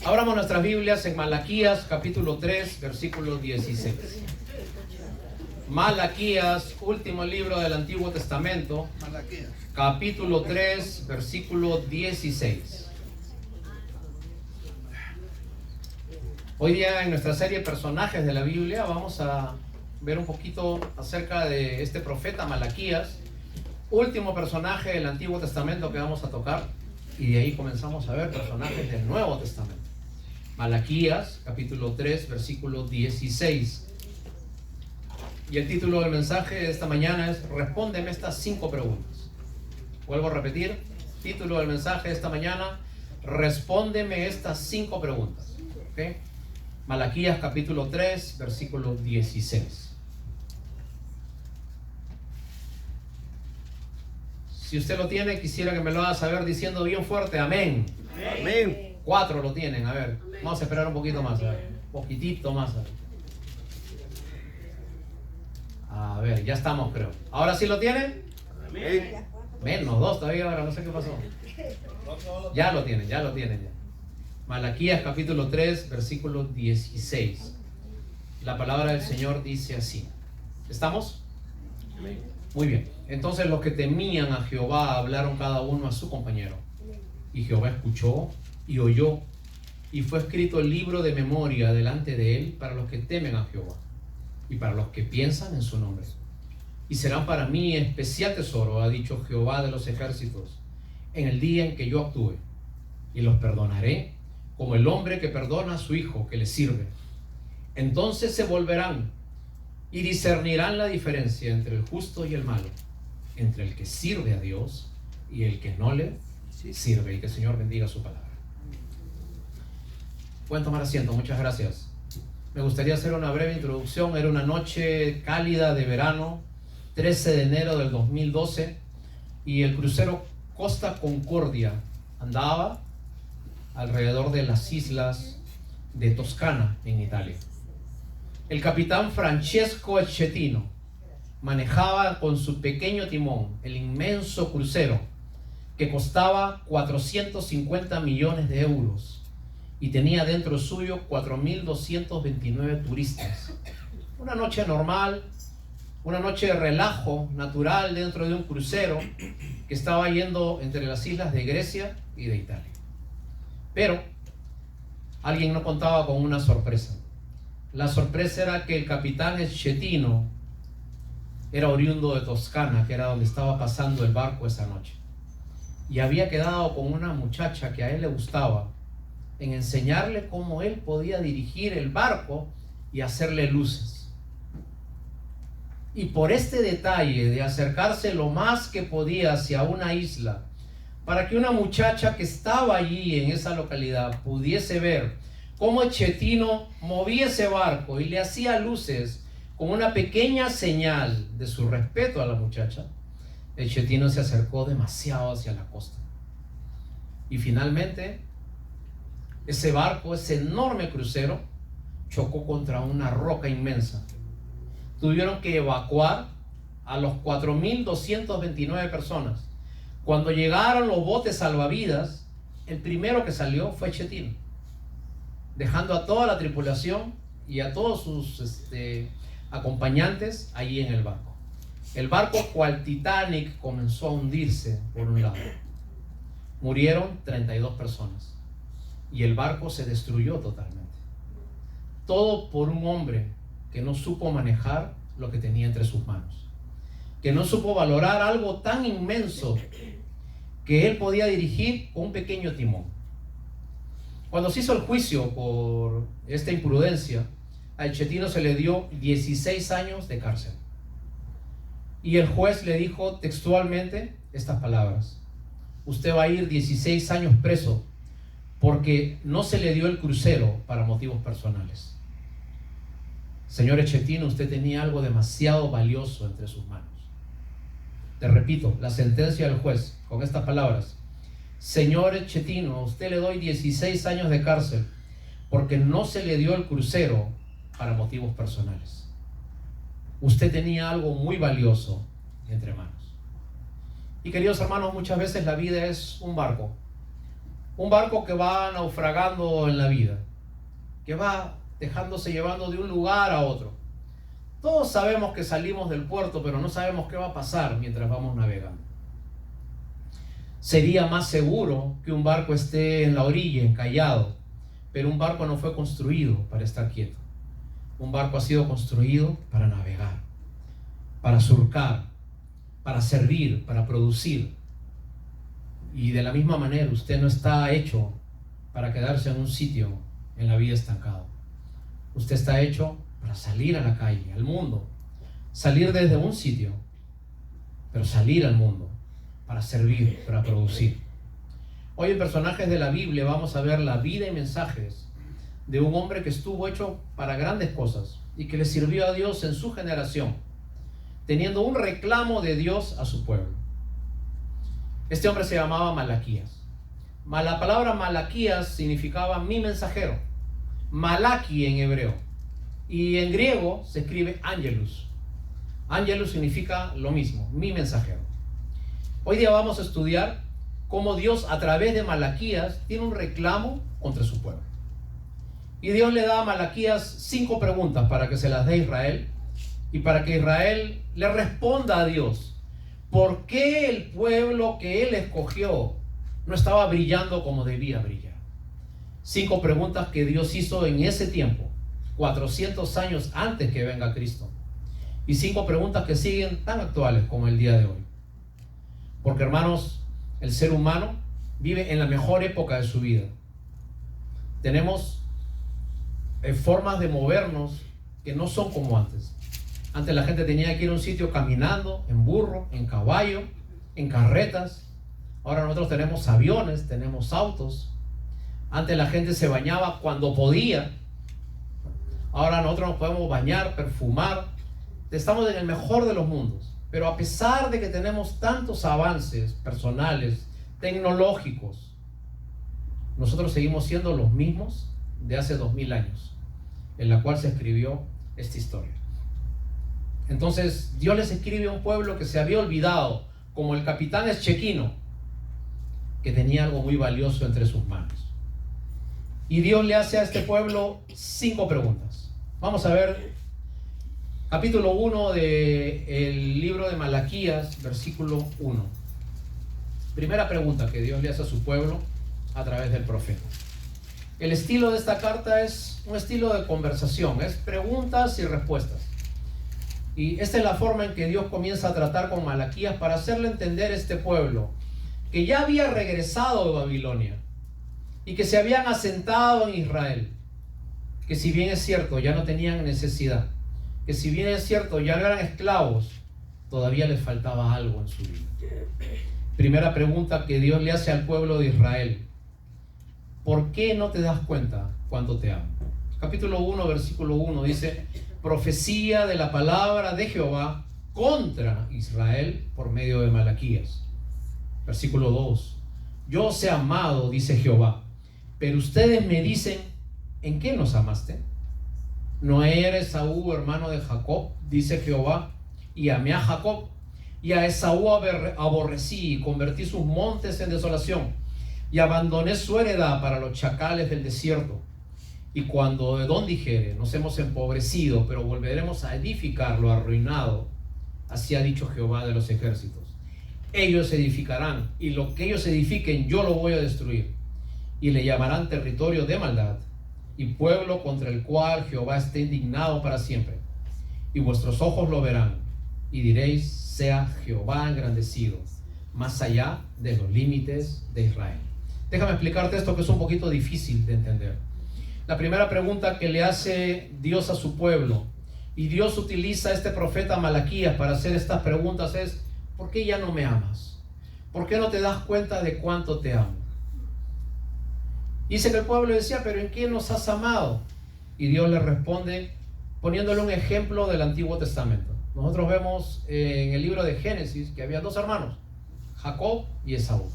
Abramos nuestras Biblias en Malaquías capítulo 3, versículo 16. Malaquías, último libro del Antiguo Testamento, capítulo 3, versículo 16. Hoy día en nuestra serie Personajes de la Biblia vamos a ver un poquito acerca de este profeta Malaquías, último personaje del Antiguo Testamento que vamos a tocar, y de ahí comenzamos a ver personajes del Nuevo Testamento. Malaquías capítulo 3, versículo 16. Y el título del mensaje de esta mañana es Respóndeme estas 5 preguntas. Vuelvo a repetir, título del mensaje de esta mañana, Respóndeme estas 5 preguntas. ¿Okay? Malaquías capítulo 3, versículo 16. Si usted lo tiene, quisiera que me lo haga saber diciendo bien fuerte, amén. Amén. 4 lo tienen, a ver, vamos a esperar un poquito más, a ver, un poquitito más. A ver, ya estamos, creo. ¿Ahora sí lo tienen? Amén. Menos 2 todavía, ahora no sé qué pasó. Ya lo tienen ya. Malaquías capítulo 3, versículo 16. La palabra del Señor dice así. ¿Estamos? Amén. Muy bien. Entonces los que temían a Jehová hablaron cada uno a su compañero. Y Jehová escuchó y oyó, y fue escrito el libro de memoria delante de él para los que temen a Jehová y para los que piensan en su nombre. Y serán para mí especial tesoro, ha dicho Jehová de los ejércitos, en el día en que yo actúe, y los perdonaré como el hombre que perdona a su hijo que le sirve. Entonces se volverán y discernirán la diferencia entre el justo y el malo, entre el que sirve a Dios y el que no le sirve. Y que el Señor bendiga su palabra. Pueden tomar asiento, muchas gracias. Me gustaría hacer una breve introducción. Era una noche cálida de verano, 13 de enero del 2012, y el crucero Costa Concordia andaba alrededor de las islas de Toscana, en Italia. El capitán Francesco Schettino manejaba con su pequeño timón el inmenso crucero que costaba 450 millones de euros y tenía dentro suyo 4.229 turistas. Una noche normal, una noche de relajo natural dentro de un crucero que estaba yendo entre las islas de Grecia y de Italia. Pero alguien no contaba con una sorpresa. La sorpresa era que el capitán Schettino era oriundo de Toscana, que era donde estaba pasando el barco esa noche. Y había quedado con una muchacha que a él le gustaba en enseñarle cómo él podía dirigir el barco y hacerle luces. Y por este detalle de acercarse lo más que podía hacia una isla, para que una muchacha que estaba allí en esa localidad pudiese ver cómo Schettino movía ese barco y le hacía luces con una pequeña señal de su respeto a la muchacha, Schettino se acercó demasiado hacia la costa. Y finalmente, ese barco, ese enorme crucero, chocó contra una roca inmensa. Tuvieron que evacuar a los 4.229 personas. Cuando llegaron los botes salvavidas, el primero que salió fue Schettino, dejando a toda la tripulación y a todos sus acompañantes allí en el barco. El barco, cual Titanic, comenzó a hundirse por un lado. Murieron 32 personas y el barco se destruyó totalmente. Todo por un hombre que no supo manejar lo que tenía entre sus manos, que no supo valorar algo tan inmenso que él podía dirigir con un pequeño timón. Cuando se hizo el juicio por esta imprudencia, al Schettino se le dio 16 años de cárcel. Y el juez le dijo textualmente estas palabras: usted va a ir 16 años preso porque no se le dio el crucero para motivos personales. Señor Schettino, usted tenía algo demasiado valioso entre sus manos. Te repito, la sentencia del juez con estas palabras: señor Schettino, a usted le doy 16 años de cárcel porque no se le dio el crucero para motivos personales. Usted tenía algo muy valioso entre manos. Y queridos hermanos, muchas veces la vida es un barco Un barco que va naufragando en la vida, que va dejándose llevando de un lugar a otro. Todos sabemos que salimos del puerto, pero no sabemos qué va a pasar mientras vamos navegando. Sería más seguro que un barco esté en la orilla, encallado, pero un barco no fue construido para estar quieto. Un barco ha sido construido para navegar, para surcar, para servir, para producir. Y de la misma manera, usted no está hecho para quedarse en un sitio en la vida estancado. Usted está hecho para salir a la calle, al mundo. Salir desde un sitio, pero salir al mundo, para servir, para producir. Hoy en Personajes de la Biblia vamos a ver la vida y mensajes de un hombre que estuvo hecho para grandes cosas y que le sirvió a Dios en su generación, teniendo un reclamo de Dios a su pueblo. Este hombre se llamaba Malaquías. La palabra Malaquías significaba mi mensajero. Malaki en hebreo. Y en griego se escribe Angelus. Angelus significa lo mismo, mi mensajero. Hoy día vamos a estudiar cómo Dios a través de Malaquías tiene un reclamo contra su pueblo. Y Dios le da a Malaquías 5 preguntas para que se las dé a Israel y para que Israel le responda a Dios. ¿Por qué el pueblo que él escogió no estaba brillando como debía brillar? 5 preguntas que Dios hizo en ese tiempo, 400 años antes que venga Cristo. Y 5 preguntas que siguen tan actuales como el día de hoy. Porque, hermanos, el ser humano vive en la mejor época de su vida. Tenemos formas de movernos que no son como antes. Antes la gente tenía que ir a un sitio caminando, en burro, en caballo, en carretas. Ahora nosotros tenemos aviones, tenemos autos. Antes la gente se bañaba cuando podía. Ahora nosotros nos podemos bañar, perfumar. Estamos en el mejor de los mundos. Pero a pesar de que tenemos tantos avances personales, tecnológicos, nosotros seguimos siendo los mismos de hace 2000 años, en la cual se escribió esta historia. Entonces Dios les escribe a un pueblo que se había olvidado, como el capitán Eschequino, que tenía algo muy valioso entre sus manos. Y Dios le hace a este pueblo 5 preguntas. Vamos a ver capítulo 1 del libro de Malaquías, versículo 1. Primera pregunta que Dios le hace a su pueblo a través del profeta. El estilo de esta carta es un estilo de conversación, es preguntas y respuestas. Y esta es la forma en que Dios comienza a tratar con Malaquías para hacerle entender a este pueblo que ya había regresado de Babilonia y que se habían asentado en Israel, que si bien es cierto ya no tenían necesidad, que si bien es cierto ya no eran esclavos, todavía les faltaba algo en su vida. Primera pregunta que Dios le hace al pueblo de Israel: ¿por qué no te das cuenta cuánto te amo? Capítulo 1, versículo 1 dice: profecía de la palabra de Jehová contra Israel por medio de Malaquías. Versículo 2: yo os he amado, dice Jehová, pero ustedes me dicen: ¿en qué nos amaste? ¿No era Esaú hermano de Jacob? Dice Jehová, y amé a Jacob, y a Esaú aborrecí, y convertí sus montes en desolación, y abandoné su heredad para los chacales del desierto. Y cuando Edom dijere: nos hemos empobrecido, pero volveremos a edificar lo arruinado, así ha dicho Jehová de los ejércitos, ellos edificarán, y lo que ellos edifiquen yo lo voy a destruir, y le llamarán territorio de maldad, y pueblo contra el cual Jehová esté indignado para siempre. Y vuestros ojos lo verán, y diréis: sea Jehová engrandecido, más allá de los límites de Israel. Déjame explicarte esto, que es un poquito difícil de entender. La primera pregunta que le hace Dios a su pueblo, y Dios utiliza a este profeta Malaquías para hacer estas preguntas, es: ¿por qué ya no me amas? ¿Por qué no te das cuenta de cuánto te amo? Dice que el pueblo decía: ¿pero en qué nos has amado? Y Dios le responde poniéndole un ejemplo del Antiguo Testamento. Nosotros vemos en el libro de Génesis que había 2 hermanos, Jacob y Esaú.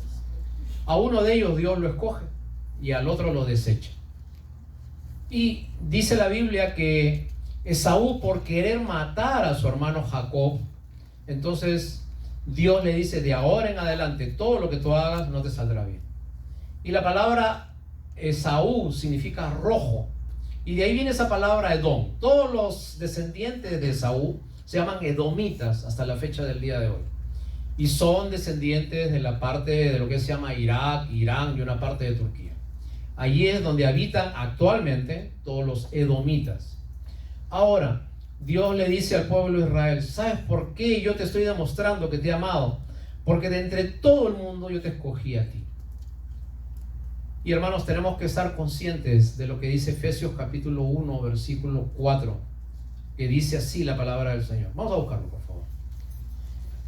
A uno de ellos Dios lo escoge y al otro lo desecha. Y dice la Biblia que Esaú, por querer matar a su hermano Jacob, entonces Dios le dice: de ahora en adelante todo lo que tú hagas no te saldrá bien. Y la palabra Esaú significa rojo. Y de ahí viene esa palabra Edom. Todos los descendientes de Esaú se llaman edomitas hasta la fecha del día de hoy. Y son descendientes de la parte de lo que se llama Irak, Irán y una parte de Turquía. Allí es donde habitan actualmente todos los edomitas. Ahora, Dios le dice al pueblo de Israel: ¿sabes por qué yo te estoy demostrando que te he amado? Porque de entre todo el mundo yo te escogí a ti. Y hermanos, tenemos que estar conscientes de lo que dice Efesios capítulo 1, versículo 4, que dice así la palabra del Señor. Vamos a buscarlo, por favor.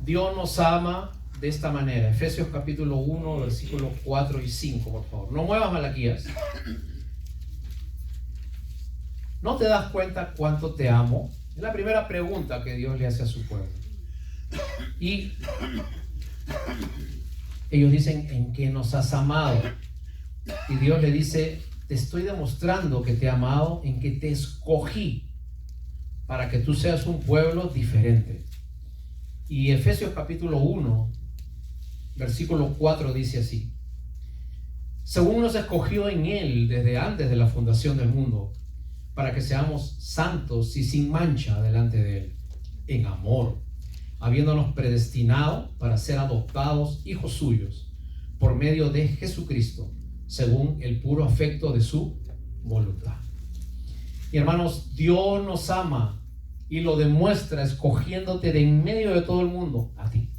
Dios nos ama de esta manera. Efesios capítulo 1, versículos 4 y 5, por favor. No muevas Malaquías. ¿No te das cuenta cuánto te amo? Es la primera pregunta que Dios le hace a su pueblo. Y ellos dicen: ¿en qué nos has amado? Y Dios le dice: te estoy demostrando que te he amado en que te escogí para que tú seas un pueblo diferente. Y Efesios capítulo 1, versículo 4 dice así: según nos escogió en Él desde antes de la fundación del mundo, para que seamos santos y sin mancha delante de Él, en amor, habiéndonos predestinado para ser adoptados hijos suyos, por medio de Jesucristo, según el puro afecto de su voluntad. Y hermanos, Dios nos ama y lo demuestra escogiéndote de en medio de todo el mundo a ti.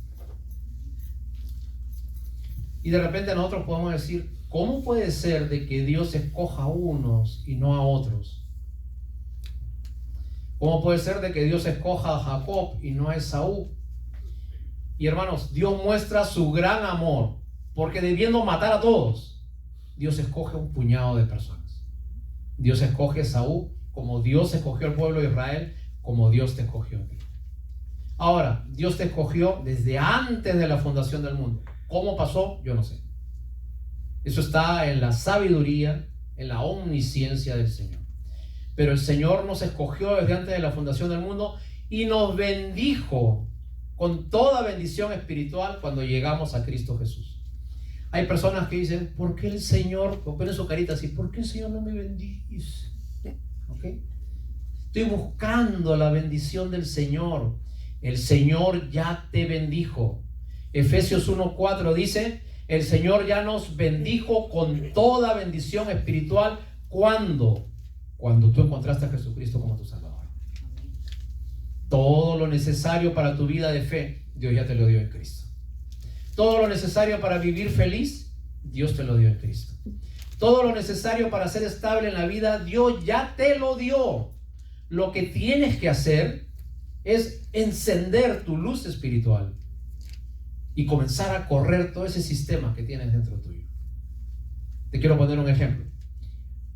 Y de repente nosotros podemos decir: ¿cómo puede ser de que Dios escoja a unos y no a otros? ¿Cómo puede ser de que Dios escoja a Jacob y no a Esaú? Y hermanos, Dios muestra su gran amor, porque debiendo matar a todos, Dios escoge un puñado de personas. Dios escoge a Esaú como Dios escogió al pueblo de Israel, como Dios te escogió a ti. Ahora, Dios te escogió desde antes de la fundación del mundo. ¿Cómo pasó? Yo no sé. Eso está en la sabiduría, en la omnisciencia del Señor. Pero el Señor nos escogió desde antes de la fundación del mundo y nos bendijo con toda bendición espiritual cuando llegamos a Cristo Jesús. Hay personas que dicen: ¿por qué el Señor? O ponen su carita así: ¿por qué el Señor no me bendice? ¿Okay? Estoy buscando la bendición del Señor. El Señor ya te bendijo. Efesios 1:4 dice: el Señor ya nos bendijo con toda bendición espiritual. ¿Cuándo? Cuando tú encontraste a Jesucristo como tu Salvador. Todo lo necesario para tu vida de fe, Dios ya te lo dio en Cristo. Todo lo necesario para vivir feliz, Dios te lo dio en Cristo. Todo lo necesario para ser estable en la vida, Dios ya te lo dio. Lo que tienes que hacer es encender tu luz espiritual y comenzar a correr todo ese sistema que tienes dentro tuyo. Te quiero poner un ejemplo.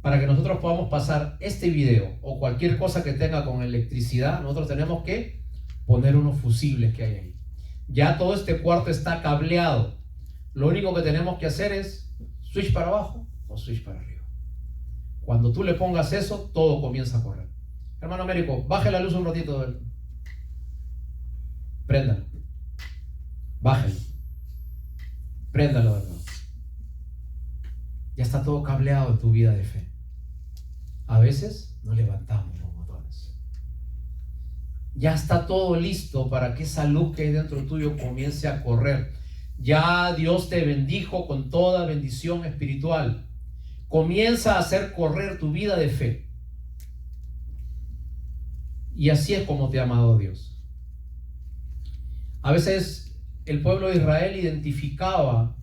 Para que nosotros podamos pasar este video o cualquier cosa que tenga con electricidad, nosotros tenemos que poner unos fusibles que hay ahí. Ya todo este cuarto está cableado. Lo único que tenemos que hacer es switch para abajo o switch para arriba. Cuando tú le pongas eso, todo comienza a correr. Hermano Américo, baje la luz un ratito. Préndalo. Bájalo. Préndalo, hermano. Ya está todo cableado en tu vida de fe. A veces no levantamos los botones. Ya está todo listo para que esa luz que hay dentro tuyo comience a correr. Ya Dios te bendijo con toda bendición espiritual. Comienza a hacer correr tu vida de fe. Y así es como te ha amado Dios. A veces el pueblo de Israel identificaba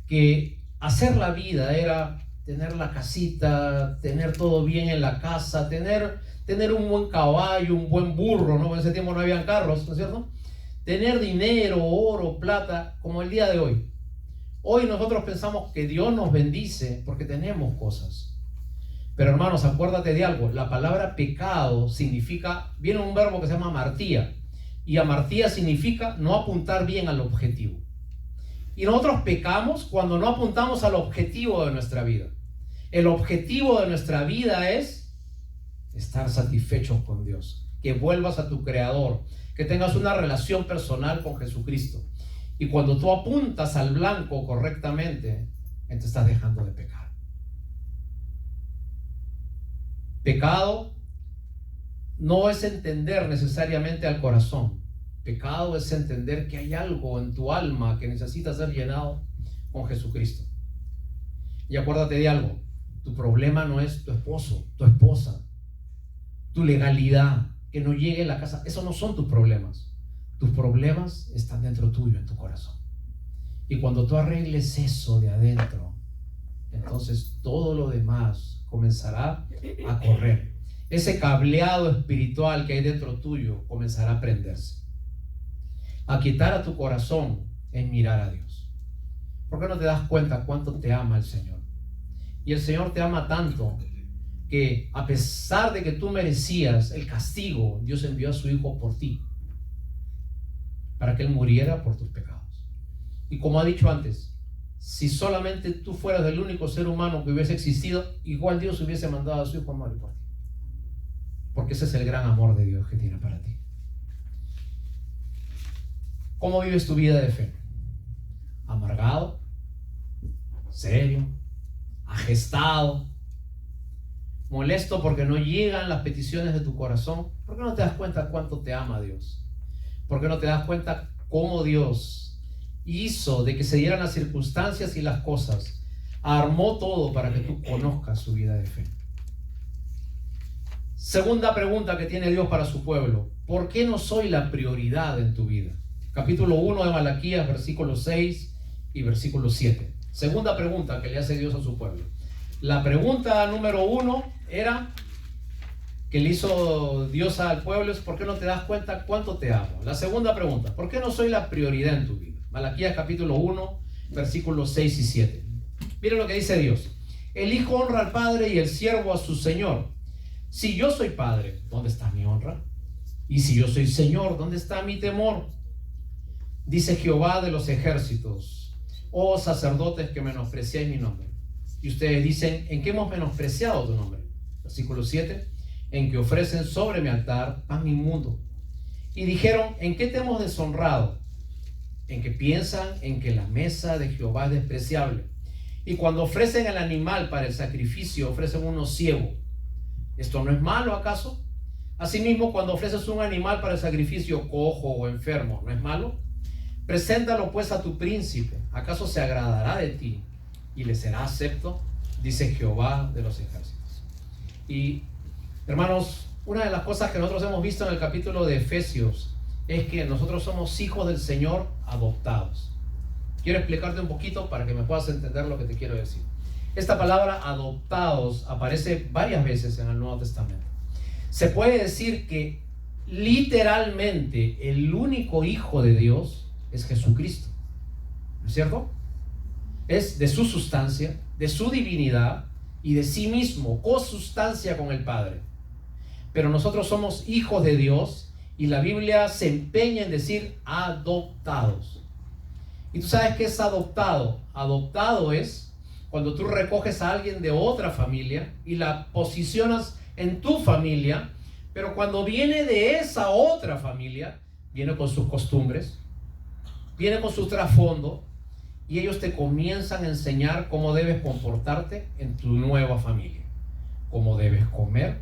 que hacer la vida era tener la casita, tener todo bien en la casa, tener un buen caballo, un buen burro, ¿no? En ese tiempo no habían carros, ¿no es cierto? Tener dinero, oro, plata, como el día de hoy. Hoy nosotros pensamos que Dios nos bendice porque tenemos cosas. Pero hermanos, acuérdate de algo. La palabra pecado significa, viene un verbo que se llama amartía. Y amartía significa no apuntar bien al objetivo. Y nosotros pecamos cuando no apuntamos al objetivo de nuestra vida. El objetivo de nuestra vida es estar satisfechos con Dios. Que vuelvas a tu Creador. Que tengas una relación personal con Jesucristo. Y cuando tú apuntas al blanco correctamente, entonces estás dejando de pecar. Pecado no es entender necesariamente al corazón. Pecado es entender que hay algo en tu alma que necesita ser llenado con Jesucristo. Y acuérdate de algo, tu problema no es tu esposo, tu esposa, tu legalidad, que no llegue a la casa. Esos no son tus problemas. Tus problemas están dentro tuyo, en tu corazón. Y cuando tú arregles eso de adentro, entonces todo lo demás comenzará a correr. Ese cableado espiritual que hay dentro tuyo comenzará a prenderse. A quitar a tu corazón en mirar a Dios. ¿Por qué no te das cuenta cuánto te ama el Señor? Y el Señor te ama tanto que a pesar de que tú merecías el castigo, Dios envió a su Hijo por ti, para que Él muriera por tus pecados. Y como ha dicho antes, si solamente tú fueras el único ser humano que hubiese existido, igual Dios hubiese mandado a su Hijo a morir por ti. Porque ese es el gran amor de Dios que tiene para ti. ¿Cómo vives tu vida de fe? ¿Amargado? ¿Serio? ¿Agestado? ¿Molesto porque no llegan las peticiones de tu corazón? ¿Por qué no te das cuenta cuánto te ama Dios? ¿Por qué no te das cuenta cómo Dios hizo de que se dieran las circunstancias y las cosas? Armó todo para que tú conozcas su vida de fe. Segunda pregunta que tiene Dios para su pueblo: ¿por qué no soy la prioridad en tu vida? Capítulo 1 de Malaquías, versículos 6 y versículo 7. Segunda pregunta que le hace Dios a su pueblo. La pregunta número 1 era que le hizo Dios al pueblo es: ¿por qué no te das cuenta cuánto te amo? La segunda pregunta: ¿por qué no soy la prioridad en tu vida? Malaquías capítulo 1, versículos 6 y 7. Miren lo que dice Dios: el hijo honra al padre y el siervo a su señor. Si yo soy padre, ¿dónde está mi honra? Y si yo soy señor, ¿dónde está mi temor? Dice Jehová de los ejércitos: oh sacerdotes que menospreciáis mi nombre. Y ustedes dicen: ¿en qué hemos menospreciado tu nombre? Versículo 7: en que ofrecen sobre mi altar pan inmundo. Y dijeron: ¿en qué te hemos deshonrado? En que piensan en que la mesa de Jehová es despreciable. Y cuando ofrecen el animal para el sacrificio, ofrecen uno ciego. ¿Esto no es malo acaso? Asimismo, cuando ofreces un animal para el sacrificio, cojo o enfermo, ¿no es malo? Preséntalo pues a tu príncipe. ¿Acaso se agradará de ti y le será acepto? Dice Jehová de los ejércitos. Y hermanos, una de las cosas que nosotros hemos visto en el capítulo de Efesios es que nosotros somos hijos del Señor adoptados. Quiero explicarte un poquito para que me puedas entender lo que te quiero decir. Esta palabra adoptados aparece varias veces en el Nuevo Testamento. Se puede decir que literalmente el único hijo de Dios es Jesucristo, ¿no es cierto? Es de su sustancia, de su divinidad y de sí mismo, cosustancia con el Padre. Pero nosotros somos hijos de Dios y la Biblia se empeña en decir adoptados. ¿Y tú sabes qué es adoptado? Adoptado es cuando tú recoges a alguien de otra familia y la posicionas en tu familia, pero cuando viene de esa otra familia, viene con sus costumbres, viene con su trasfondo, y ellos te comienzan a enseñar cómo debes comportarte en tu nueva familia, cómo debes comer,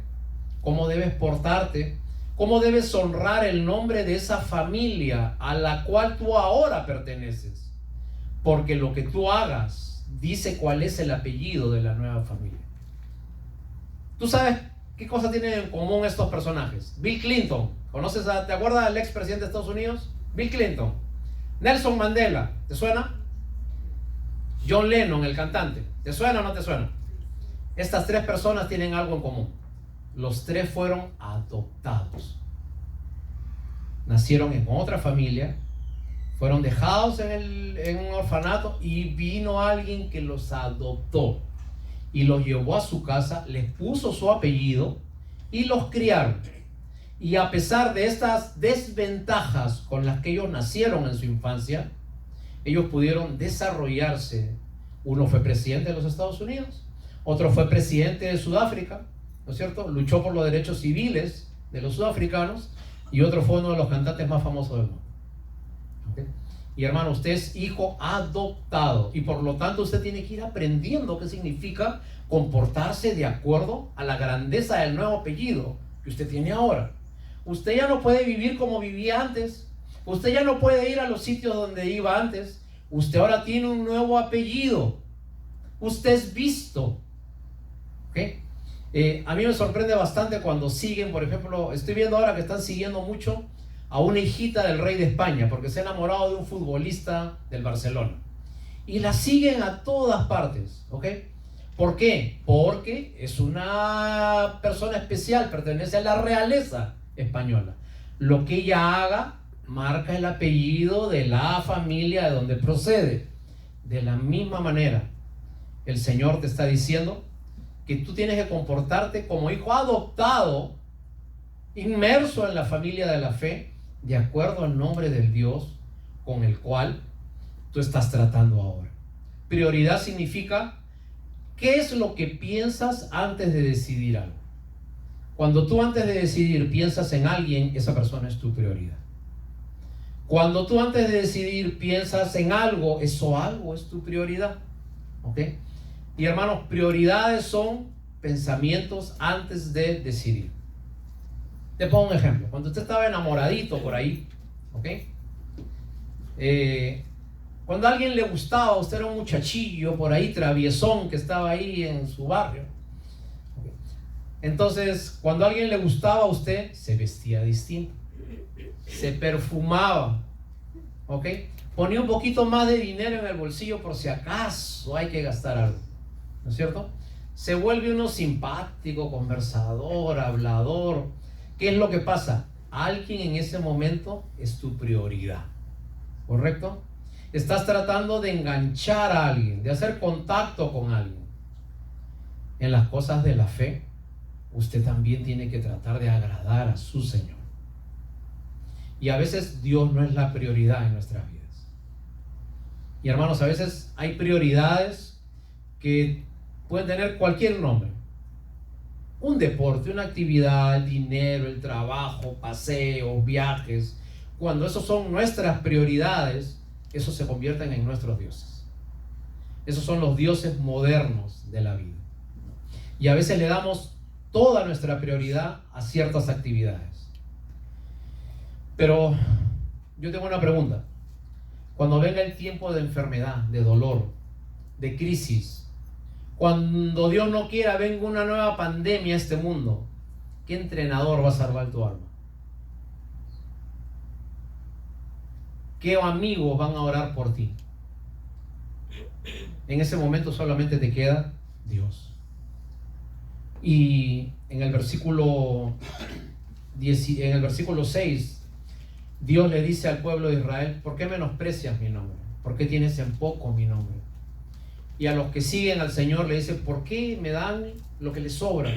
cómo debes portarte, cómo debes honrar el nombre de esa familia a la cual tú ahora perteneces, porque lo que tú hagas dice cuál es el apellido de la nueva familia. ¿Tú sabes qué cosa tienen en común estos personajes? Bill Clinton, ¿te acuerdas del expresidente de Estados Unidos? Bill Clinton. Nelson Mandela, ¿te suena? John Lennon, el cantante, ¿te suena o no te suena? Estas tres personas tienen algo en común: los tres fueron adoptados. Nacieron en otra familia, fueron dejados en un orfanato y vino alguien que los adoptó y los llevó a su casa, les puso su apellido y los criaron. Y a pesar de estas desventajas con las que ellos nacieron en su infancia, ellos pudieron desarrollarse. Uno fue presidente de los Estados Unidos, otro fue presidente de Sudáfrica, ¿no es cierto? Luchó por los derechos civiles de los sudafricanos, y otro fue uno de los cantantes más famosos del mundo. ¿Okay? Y hermano, usted es hijo adoptado y por lo tanto usted tiene que ir aprendiendo qué significa comportarse de acuerdo a la grandeza del nuevo apellido que usted tiene ahora. Usted ya no puede vivir como vivía antes. Usted ya no puede ir a los sitios donde iba antes. Usted ahora tiene un nuevo apellido. Usted es visto. ¿Okay? A mí me sorprende bastante cuando siguen, por ejemplo, estoy viendo ahora que están siguiendo mucho a una hijita del rey de España porque se ha enamorado de un futbolista del Barcelona. Y la siguen a todas partes. ¿Ok? ¿Por qué? Porque es una persona especial, pertenece a la realeza española. Lo que ella haga marca el apellido de la familia de donde procede. De la misma manera, el Señor te está diciendo que tú tienes que comportarte como hijo adoptado, inmerso en la familia de la fe, de acuerdo al nombre del Dios con el cual tú estás tratando ahora. Prioridad significa ¿qué es lo que piensas antes de decidir algo? Cuando tú antes de decidir piensas en alguien, esa persona es tu prioridad. Cuando tú antes de decidir piensas en algo, eso algo es tu prioridad. ¿Ok? Y hermanos, prioridades son pensamientos antes de decidir. Te pongo un ejemplo. Cuando usted estaba enamoradito por ahí, ¿ok? Cuando a alguien le gustaba, usted era un muchachillo por ahí, traviesón, que estaba ahí en su barrio. ¿Okay? Entonces, cuando a alguien le gustaba a usted, se vestía distinto. Se perfumaba. ¿Ok? Ponía un poquito más de dinero en el bolsillo por si acaso hay que gastar algo. ¿No es cierto? Se vuelve uno simpático, conversador, hablador. ¿Qué es lo que pasa? Alguien en ese momento es tu prioridad. ¿Correcto? Estás tratando de enganchar a alguien, de hacer contacto con alguien. En las cosas de la fe, usted también tiene que tratar de agradar a su Señor. Y a veces Dios no es la prioridad en nuestras vidas. Y hermanos, a veces hay prioridades que pueden tener cualquier nombre. Un deporte, una actividad, el dinero, el trabajo, paseos, viajes. Cuando esos son nuestras prioridades, esos se convierten en nuestros dioses. Esos son los dioses modernos de la vida. Y a veces le damos toda nuestra prioridad a ciertas actividades. Pero yo tengo una pregunta. Cuando venga el tiempo de enfermedad, de dolor, de crisis, cuando Dios no quiera venga una nueva pandemia a este mundo, ¿qué entrenador va a salvar tu alma? ¿Qué amigos van a orar por ti? En ese momento solamente te queda Dios. Y en el versículo 6, Dios le dice al pueblo de Israel: ¿por qué menosprecias mi nombre? ¿Por qué tienes en poco mi nombre? Y a los que siguen al Señor le dice: ¿por qué me dan lo que les sobra?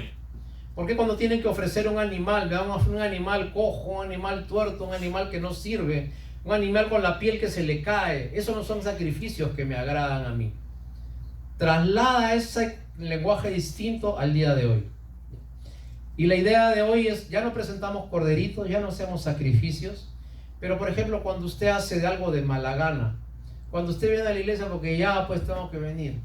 ¿Por qué cuando tienen que ofrecer un animal, me dan un animal cojo, un animal tuerto, un animal que no sirve, un animal con la piel que se le cae? Esos no son sacrificios que me agradan a mí. Traslada ese lenguaje distinto al día de hoy. Y la idea de hoy es: ya no presentamos corderitos, ya no hacemos sacrificios, pero por ejemplo, cuando usted hace de algo de mala gana, cuando usted viene a la iglesia porque ya pues tengo que venir,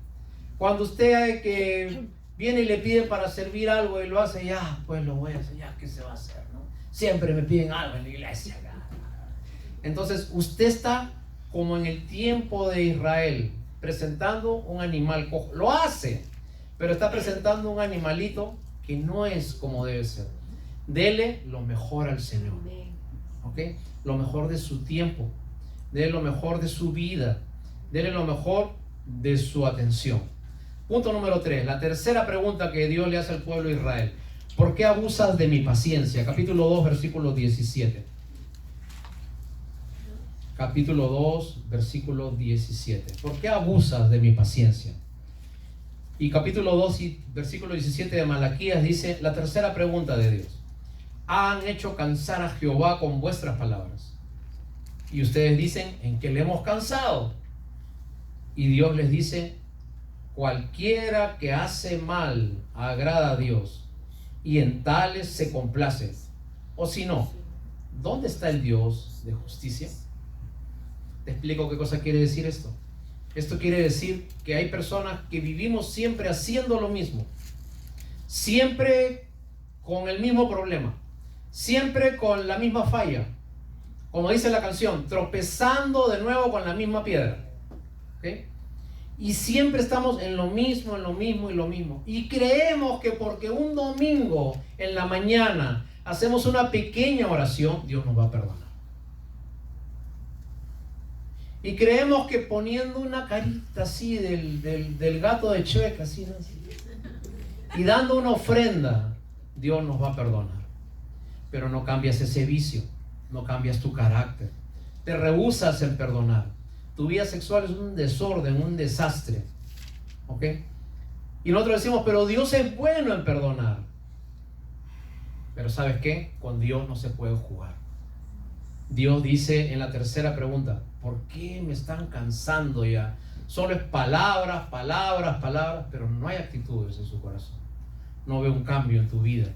cuando usted que viene y le piden para servir algo y lo hace, ya pues lo voy a hacer, ya qué se va a hacer, ¿no? Siempre me piden algo en la iglesia. Entonces usted está como en el tiempo de Israel, presentando un animal cojo. Lo hace, pero está presentando un animalito que no es como debe ser. Dele lo mejor al Señor, ¿ok? Lo mejor de su tiempo, dele lo mejor de su vida, dele lo mejor de su atención. Punto número 3, la tercera pregunta que Dios le hace al pueblo de Israel: ¿por qué abusas de mi paciencia? Capítulo 2, versículo 17. Capítulo 2, versículo 17. ¿Por qué abusas de mi paciencia? Y capítulo 2, versículo 17 de Malaquías dice la tercera pregunta de Dios: han hecho cansar a Jehová con vuestras palabras. Y ustedes dicen: ¿en qué le hemos cansado? Y Dios les dice: cualquiera que hace mal agrada a Dios, y en tales se complace. O si no, ¿dónde está el Dios de justicia? Te explico qué cosa quiere decir esto. Esto quiere decir que hay personas que vivimos siempre haciendo lo mismo, siempre con el mismo problema, siempre con la misma falla, como dice la canción, tropezando de nuevo con la misma piedra. ¿Okay? Y siempre estamos en lo mismo, en lo mismo y lo mismo. Y creemos que porque un domingo en la mañana hacemos una pequeña oración, Dios nos va a perdonar. Y creemos que poniendo una carita así del gato de Shrek, así, ¿no? Y dando una ofrenda, Dios nos va a perdonar. Pero no cambias ese vicio, no cambias tu carácter, te rehusas en perdonar. Tu vida sexual es un desorden, un desastre. ¿Ok? Y nosotros decimos, pero Dios es bueno en perdonar. Pero ¿sabes qué? Con Dios no se puede jugar. Dios dice en la tercera pregunta, ¿por qué me están cansando ya? Solo es palabras, palabras, palabras, pero no hay actitudes en su corazón. No veo un cambio en tu vida.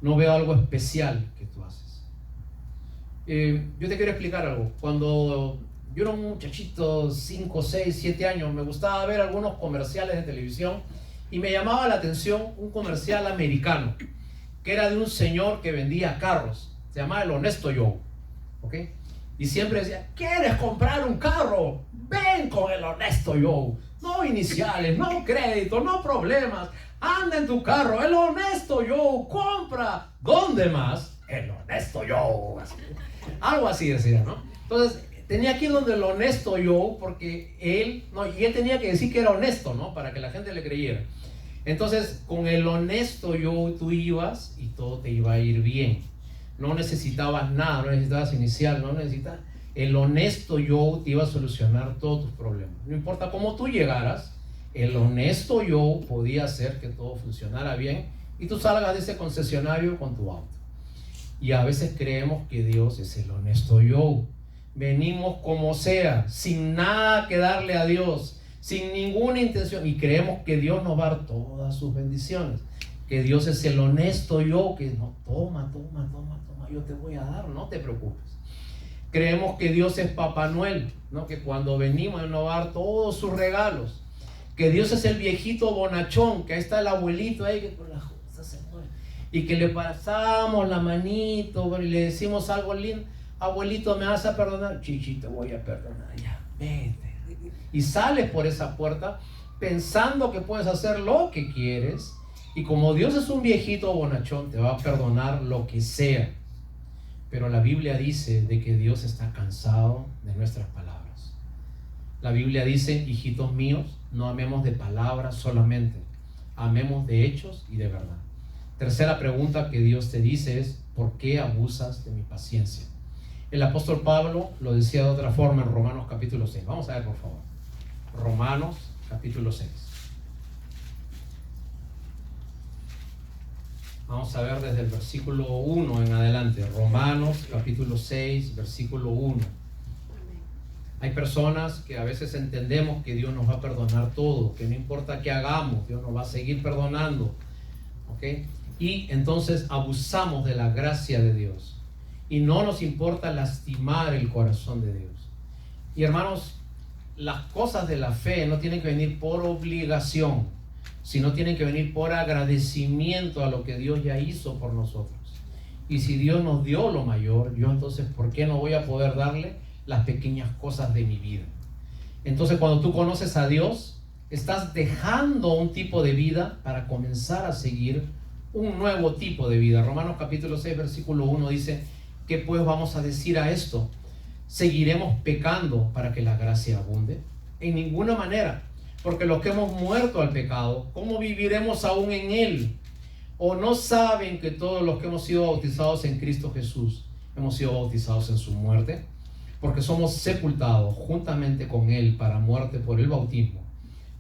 No veo algo especial que tú haces. Yo te quiero explicar algo. Cuando yo era un muchachito, 5, 6, 7 años, me gustaba ver algunos comerciales de televisión y me llamaba la atención un comercial americano que era de un señor que vendía carros. Se llamaba El Honesto Joe. ¿Ok? Y siempre decía, ¿quieres comprar un carro? Ven con El Honesto Joe. No iniciales, no crédito, no problemas. Anda en tu carro, El Honesto Joe, compra. ¿Dónde más? El Honesto Joe. Así. Algo así decía, ¿no? Entonces, tenía que ir donde El Honesto Joe porque él tenía que decir que era honesto, ¿no? Para que la gente le creyera. Entonces, con El Honesto Joe tú ibas y todo te iba a ir bien. No necesitabas nada, no necesitabas inicial, no necesitabas. El Honesto Joe te iba a solucionar todos tus problemas. No importa cómo tú llegaras, el Honesto Joe podía hacer que todo funcionara bien y tú salgas de ese concesionario con tu auto. Y a veces creemos que Dios es el Honesto Joe. Venimos como sea, sin nada que darle a Dios, sin ninguna intención, y creemos que Dios nos va a dar todas sus bendiciones. Que Dios es el Honesto Joe, que no, toma, yo te voy a dar, no te preocupes. Creemos que Dios es Papá Noel, ¿no? Que cuando venimos nos va a dar todos sus regalos. Que Dios es el viejito bonachón, que ahí está el abuelito ahí, que con las cosas se muere. Y que le pasamos la manito, y le decimos algo lindo, abuelito, ¿me vas a perdonar? Chichi, te voy a perdonar, ya, vete. Y sales por esa puerta pensando que puedes hacer lo que quieres. Y como Dios es un viejito bonachón, te va a perdonar lo que sea. Pero la Biblia dice de que Dios está cansado de nuestras palabras. La Biblia dice, hijitos míos, no amemos de palabras solamente, amemos de hechos y de verdad. Tercera pregunta que Dios te dice es, ¿por qué abusas de mi paciencia? El apóstol Pablo lo decía de otra forma en Romanos capítulo 6. Vamos a ver, por favor. Romanos capítulo 6. Vamos a ver desde el versículo 1 en adelante. Romanos capítulo 6, versículo 1. Hay personas que a veces entendemos que Dios nos va a perdonar todo, que no importa qué hagamos, Dios nos va a seguir perdonando. ¿Ok? Y entonces abusamos de la gracia de Dios. Y no nos importa lastimar el corazón de Dios. Y hermanos, las cosas de la fe no tienen que venir por obligación, sino tienen que venir por agradecimiento a lo que Dios ya hizo por nosotros. Y si Dios nos dio lo mayor, yo entonces, ¿por qué no voy a poder darle las pequeñas cosas de mi vida? Entonces, cuando tú conoces a Dios, estás dejando un tipo de vida para comenzar a seguir un nuevo tipo de vida. Romanos capítulo 6, versículo 1 dice, ¿qué pues vamos a decir a esto? ¿Seguiremos pecando para que la gracia abunde? En ninguna manera. Porque los que hemos muerto al pecado, ¿cómo viviremos aún en él? ¿O no saben que todos los que hemos sido bautizados en Cristo Jesús, hemos sido bautizados en su muerte? Porque somos sepultados juntamente con él para muerte por el bautismo,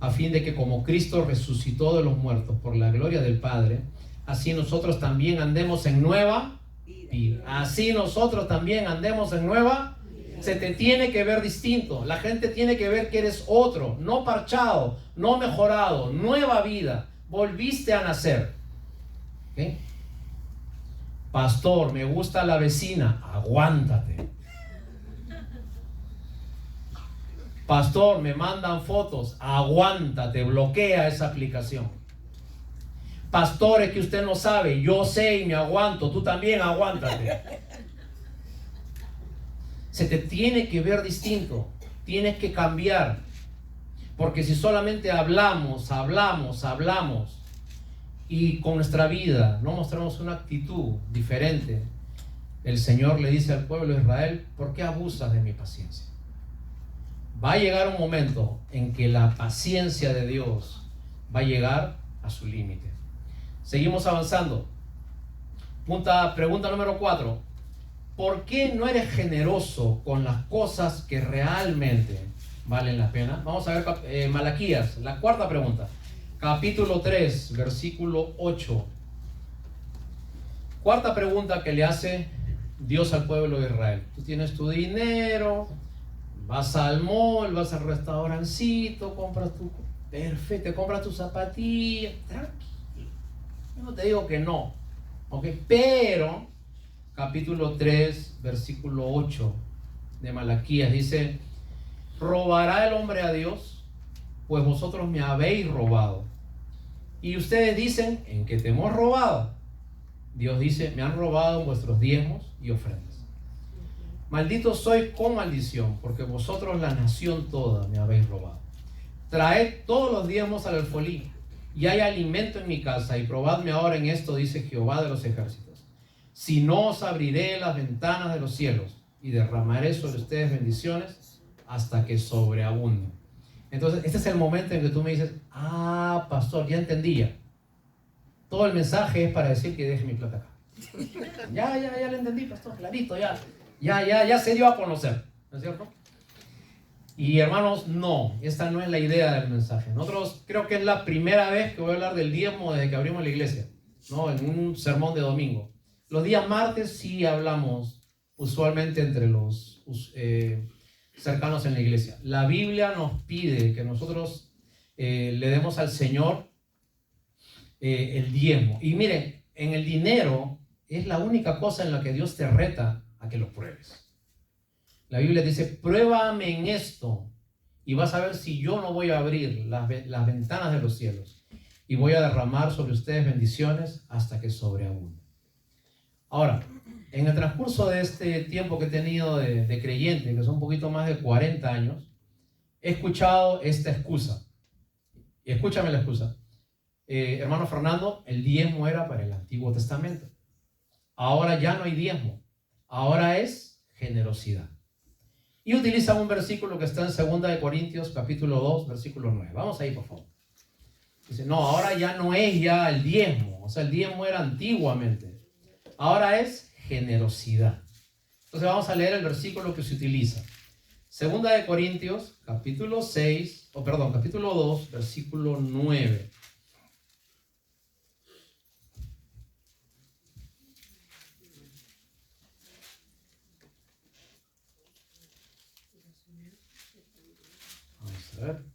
a fin de que como Cristo resucitó de los muertos por la gloria del Padre, así nosotros también andemos en nueva vida. Así nosotros también andemos en nueva vida. Se te tiene que ver distinto. La gente tiene que ver que eres otro, no parchado, no mejorado, nueva vida. Volviste a nacer. ¿Okay? Pastor, me gusta la vecina. Aguántate. Pastor, me mandan fotos. Aguántate, bloquea esa aplicación. Pastor, es que usted no sabe. Yo sé y me aguanto. Tú también aguántate. Se te tiene que ver distinto. Tienes que cambiar. Porque si solamente hablamos y con nuestra vida no mostramos una actitud diferente, el Señor le dice al pueblo de Israel: ¿por qué abusas de mi paciencia? Va a llegar un momento en que la paciencia de Dios va a llegar a su límite. Seguimos avanzando. Pregunta número 4. ¿Por qué no eres generoso con las cosas que realmente valen la pena? Vamos a ver Malaquías, la cuarta pregunta. Capítulo 3, versículo 8. Cuarta pregunta que le hace Dios al pueblo de Israel. Tú tienes tu dinero, vas al mall, vas al restaurancito, compras tu... Perfecto, te compras tu zapatilla, tranquilo. Yo no te digo que no, ¿ok? Pero, capítulo 3, versículo 8 de Malaquías dice: ¿robará el hombre a Dios? Pues vosotros me habéis robado. Y ustedes dicen: ¿en qué te hemos robado? Dios dice: me han robado vuestros diezmos y ofrendas. Maldito soy con maldición, porque vosotros, la nación toda, me habéis robado. Traed todos los diezmos al alfolí, y hay alimento en mi casa, y probadme ahora en esto, dice Jehová de los ejércitos. Si no, os abriré las ventanas de los cielos, y derramaré sobre ustedes bendiciones hasta que sobreabunden. Entonces, este es el momento en que tú me dices: ah, pastor, ya entendía. Todo el mensaje es para decir que deje mi plata acá. Ya lo entendí, pastor, clarito, ya se dio a conocer, ¿no es cierto? Y hermanos, no, esta no es la idea del mensaje. Nosotros creo que es la primera vez que voy a hablar del diezmo desde que abrimos la iglesia, ¿no? En un sermón de domingo. Los días martes sí hablamos usualmente entre los cercanos en la iglesia. La Biblia nos pide que nosotros le demos al Señor el diezmo. Y miren, en el dinero es la única cosa en la que Dios te reta a que lo pruebes. La Biblia dice: pruébame en esto y vas a ver si yo no voy a abrir las ventanas de los cielos y voy a derramar sobre ustedes bendiciones hasta que sobreabunde. Ahora, en el transcurso de este tiempo que he tenido de creyente, que son un poquito más de 40 años, he escuchado esta excusa. Y escúchame la excusa. Hermano Fernando, el diezmo era para el Antiguo Testamento. Ahora ya no hay diezmo. Ahora es generosidad. Y utilizan un versículo que está en 2 Corintios capítulo 2, versículo 9. Vamos ahí, por favor. Dice: no, ahora ya no es ya el diezmo. O sea, el diezmo era antiguamente. Ahora es generosidad. Entonces vamos a leer el versículo que se utiliza. 2 Corintios capítulo 2, versículo 9. Vamos a ver.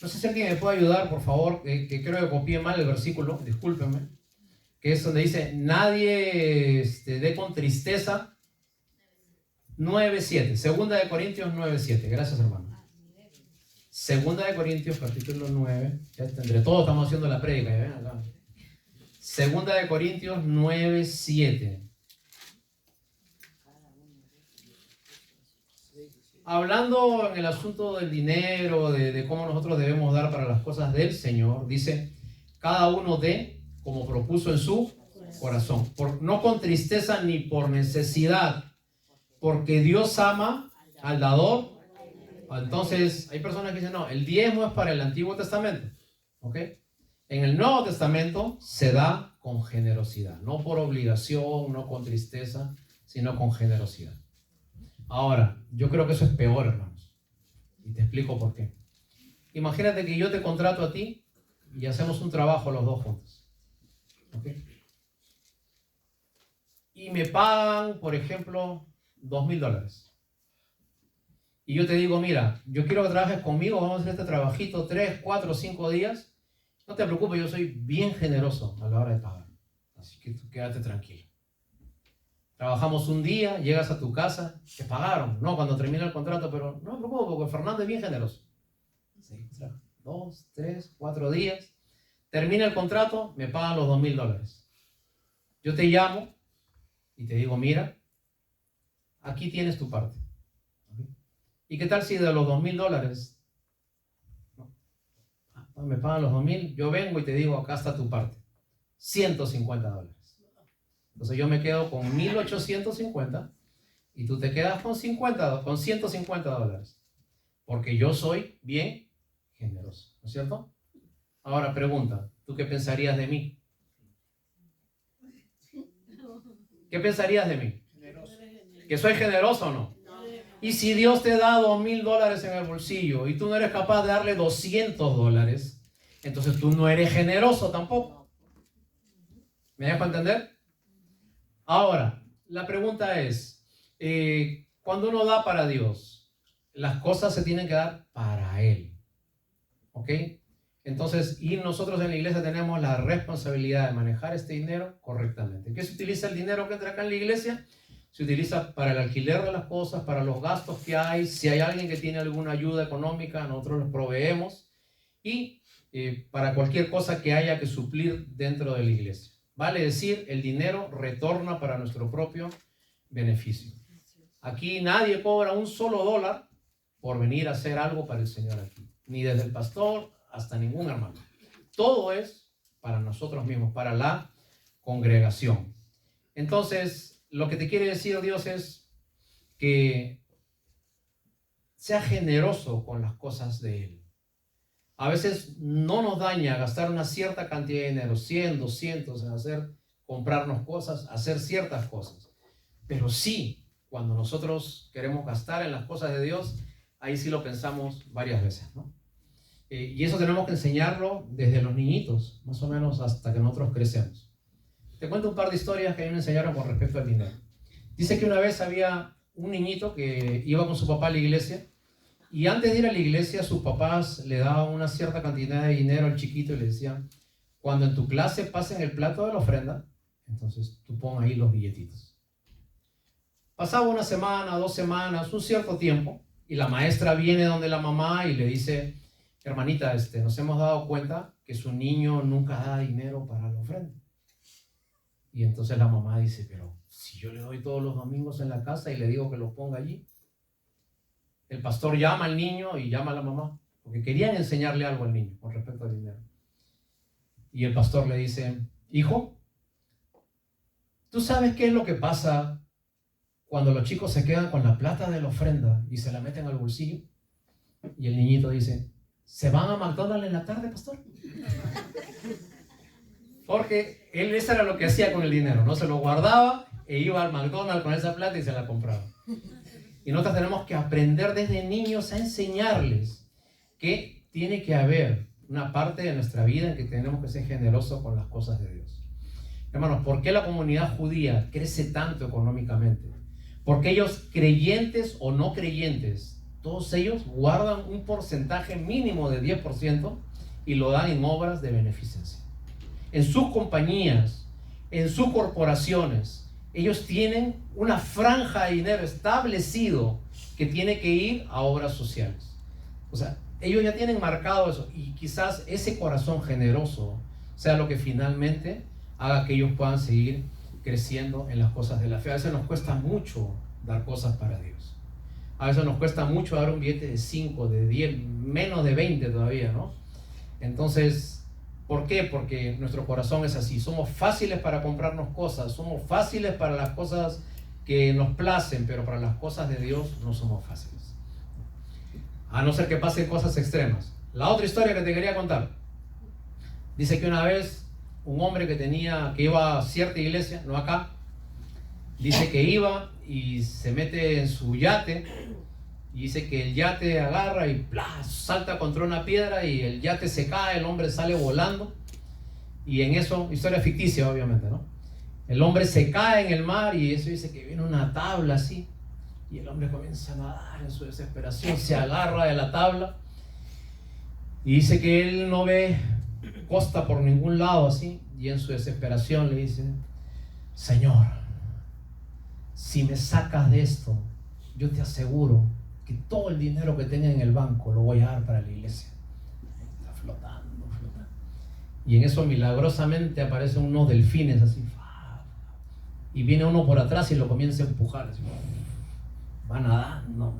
No sé si alguien me puede ayudar, por favor, que creo que copié mal el versículo, discúlpenme, que es donde dice: nadie dé con tristeza. 9:7, 2 Corintios 9:7, gracias hermano. 2 Corintios capítulo 9, ya tendré, todos estamos haciendo la prédica, ¿ya ven acá? 2 Corintios 9:7. Hablando en el asunto del dinero, de cómo nosotros debemos dar para las cosas del Señor, dice: cada uno dé como propuso en su corazón, no con tristeza ni por necesidad, porque Dios ama al dador. Entonces, hay personas que dicen: no, el diezmo es para el Antiguo Testamento, ¿ok? En el Nuevo Testamento se da con generosidad, no por obligación, no con tristeza, sino con generosidad. Ahora, yo creo que eso es peor, hermanos, y te explico por qué. Imagínate que yo te contrato a ti y hacemos un trabajo los dos juntos, ¿ok? Y me pagan, por ejemplo, $2,000. y yo te digo, mira, yo quiero que trabajes conmigo, vamos a hacer este trabajito 3, 4, 5 días, no te preocupes, yo soy bien generoso a la hora de pagar. Así que tú quédate tranquilo. Trabajamos un día, llegas a tu casa, te pagaron, no cuando termina el contrato, pero no me preocupes porque Fernando es bien generoso. 2, 3, 4 días, termina el contrato, me pagan los $2,000. Yo te llamo y te digo, mira, aquí tienes tu parte. ¿Y qué tal si de los $2,000 me pagan los 2,000? Yo vengo y te digo, acá está tu parte, $150. Entonces yo me quedo con 1,850 y tú te quedas con $150, porque yo soy bien generoso, ¿no es cierto? Ahora pregunta, ¿tú qué pensarías de mí? ¿Qué pensarías de mí? ¿Que soy generoso o no? Y si Dios te da $2,000 en el bolsillo y tú no eres capaz de darle $200, entonces tú no eres generoso tampoco. ¿Me dejo entender? Ahora, la pregunta es, cuando uno da para Dios, las cosas se tienen que dar para Él. ¿Ok? Entonces, y nosotros en la iglesia tenemos la responsabilidad de manejar este dinero correctamente. ¿Qué se utiliza el dinero que entra acá en la iglesia? Se utiliza para el alquiler de las cosas, para los gastos que hay. Si hay alguien que tiene alguna ayuda económica, nosotros los proveemos. Y para cualquier cosa que haya que suplir dentro de la iglesia. Vale decir, el dinero retorna para nuestro propio beneficio. Aquí nadie cobra un solo dólar por venir a hacer algo para el Señor aquí. Ni desde el pastor hasta ningún hermano. Todo es para nosotros mismos, para la congregación. Entonces, lo que te quiere decir Dios es que sea generoso con las cosas de Él. A veces no nos daña gastar una cierta cantidad de dinero, 100, 200, en comprarnos cosas, hacer ciertas cosas. Pero sí, cuando nosotros queremos gastar en las cosas de Dios, ahí sí lo pensamos varias veces, ¿no? Y eso tenemos que enseñarlo desde los niñitos, más o menos hasta que nosotros crecemos. Te cuento un par de historias que a mí me enseñaron con respecto al dinero. Dice que una vez había un niñito que iba con su papá a la iglesia y antes de ir a la iglesia sus papás le daban una cierta cantidad de dinero al chiquito y le decían, cuando en tu clase pasen el plato de la ofrenda, entonces tú pon ahí los billetitos. Pasaba una semana, 2 semanas, un cierto tiempo y la maestra viene donde la mamá y le dice, hermanita, nos hemos dado cuenta que su niño nunca da dinero para la ofrenda. Y entonces la mamá dice, pero si yo le doy todos los domingos en la casa y le digo que lo ponga allí. El pastor llama al niño y llama a la mamá, porque querían enseñarle algo al niño con respecto al dinero. Y el pastor le dice, hijo, ¿tú sabes qué es lo que pasa cuando los chicos se quedan con la plata de la ofrenda y se la meten al bolsillo? Y el niñito dice, ¿se van a McDonald's en la tarde, pastor? Porque él eso era lo que hacía con el dinero, ¿no? Se lo guardaba e iba al McDonald's con esa plata y se la compraba. Y nosotros tenemos que aprender desde niños a enseñarles que tiene que haber una parte de nuestra vida en que tenemos que ser generosos con las cosas de Dios. Hermanos, ¿por qué la comunidad judía crece tanto económicamente? Porque ellos, creyentes o no creyentes, todos ellos guardan un porcentaje mínimo de 10% y lo dan en obras de beneficencia. En sus compañías, en sus corporaciones, ellos tienen una franja de dinero establecido que tiene que ir a obras sociales. O sea, ellos ya tienen marcado eso y quizás ese corazón generoso sea lo que finalmente haga que ellos puedan seguir creciendo en las cosas de la fe. A veces nos cuesta mucho dar cosas para Dios. A veces nos cuesta mucho dar un billete de 5, de 10, menos de 20 todavía, ¿no? Entonces, ¿por qué? Porque nuestro corazón es así. Somos fáciles para comprarnos cosas, somos fáciles para las cosas que nos placen, pero para las cosas de Dios no somos fáciles. A no ser que pasen cosas extremas. La otra historia que te quería contar. Dice que una vez un hombre que iba a cierta iglesia, no acá, dice que iba y se mete en su yate y dice que el yate agarra y ¡plá!, salta contra una piedra y el yate se cae, el hombre sale volando y en eso, historia ficticia obviamente, ¿no? El hombre se cae en el mar y eso dice que viene una tabla así Y el hombre comienza a nadar en su desesperación, se agarra de la tabla y dice que él no ve costa por ningún lado así, y en su desesperación le dice: Señor, si me sacas de esto, yo te aseguro que todo el dinero que tenga en el banco lo voy a dar para la iglesia. Está flotando. Y en eso milagrosamente aparecen unos delfines así, y viene uno por atrás y lo comienza a empujar así, va nadando,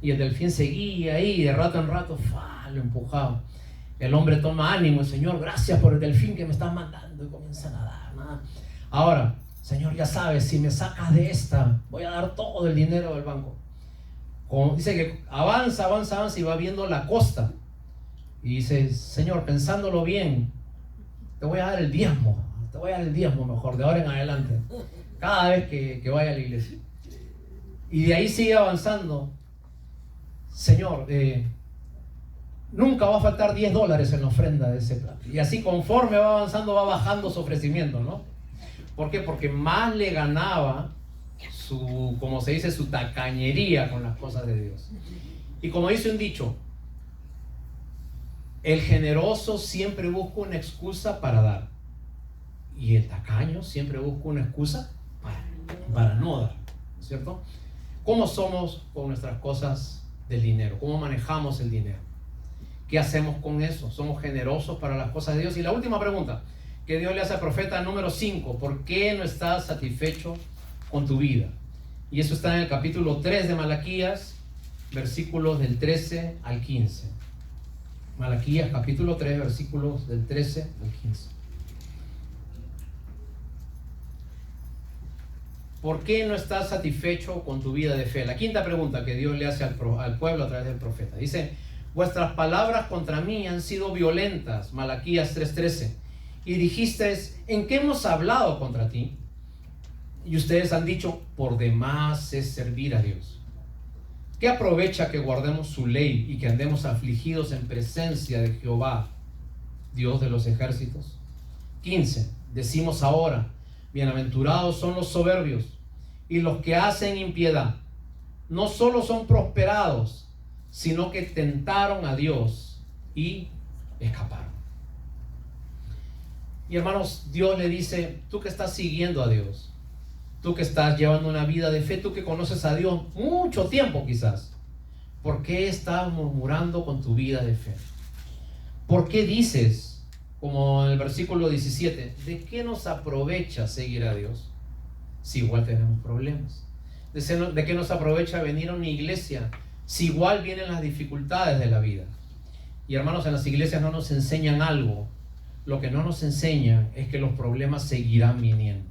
y el delfín seguía ahí, de rato en rato lo empujaba. El hombre toma ánimo: Señor, gracias por el delfín que me estás mandando, y comienza a nadar. Ahora, Señor, ya sabes, si me sacas de esta, voy a dar todo el dinero del banco. Dice que avanza y va viendo la costa, y dice: Señor, pensándolo bien, te voy a dar el diezmo mejor, de ahora en adelante, cada vez que vaya a la iglesia. Y de ahí sigue avanzando: Señor, nunca va a faltar $10 en la ofrenda de ese plato. Y así, conforme va avanzando, va bajando su ofrecimiento, ¿no? ¿Por qué? Porque más le ganaba como se dice, su tacañería con las cosas de Dios. Y como dice un dicho, el generoso siempre busca una excusa para dar, y el tacaño siempre busca una excusa para no dar, ¿cierto? ¿Cómo somos con nuestras cosas del dinero? ¿Cómo manejamos el dinero? ¿Qué hacemos con eso? ¿Somos generosos para las cosas de Dios? Y la última pregunta que Dios le hace al profeta, número 5: ¿por qué no estás satisfecho con tu vida? Y eso está en el capítulo 3 de Malaquías, versículos del 13 al 15. Malaquías capítulo 3, versículos del 13 al 15. ¿Por qué no estás satisfecho con tu vida de fe? La quinta pregunta que Dios le hace al pueblo a través del profeta. Dice: vuestras palabras contra mí han sido violentas. Malaquías 3:13. Y dijiste: ¿en qué hemos hablado contra ti? Y ustedes han dicho: por demás es servir a Dios. ¿Qué aprovecha que guardemos su ley y que andemos afligidos en presencia de Jehová, Dios de los ejércitos? 15. Decimos ahora: bienaventurados son los soberbios y los que hacen impiedad. No solo son prosperados, sino que tentaron a Dios y escaparon. Y hermanos, Dios le dice: tú que estás siguiendo a Dios, tú que estás llevando una vida de fe, tú que conoces a Dios mucho tiempo quizás, ¿por qué estás murmurando con tu vida de fe? ¿Por qué dices, como en el versículo 17, ¿de qué nos aprovecha seguir a Dios si igual tenemos problemas? ¿De qué nos aprovecha venir a una iglesia si igual vienen las dificultades de la vida? Y hermanos, en las iglesias no nos enseñan algo. Lo que no nos enseñan es que los problemas seguirán viniendo.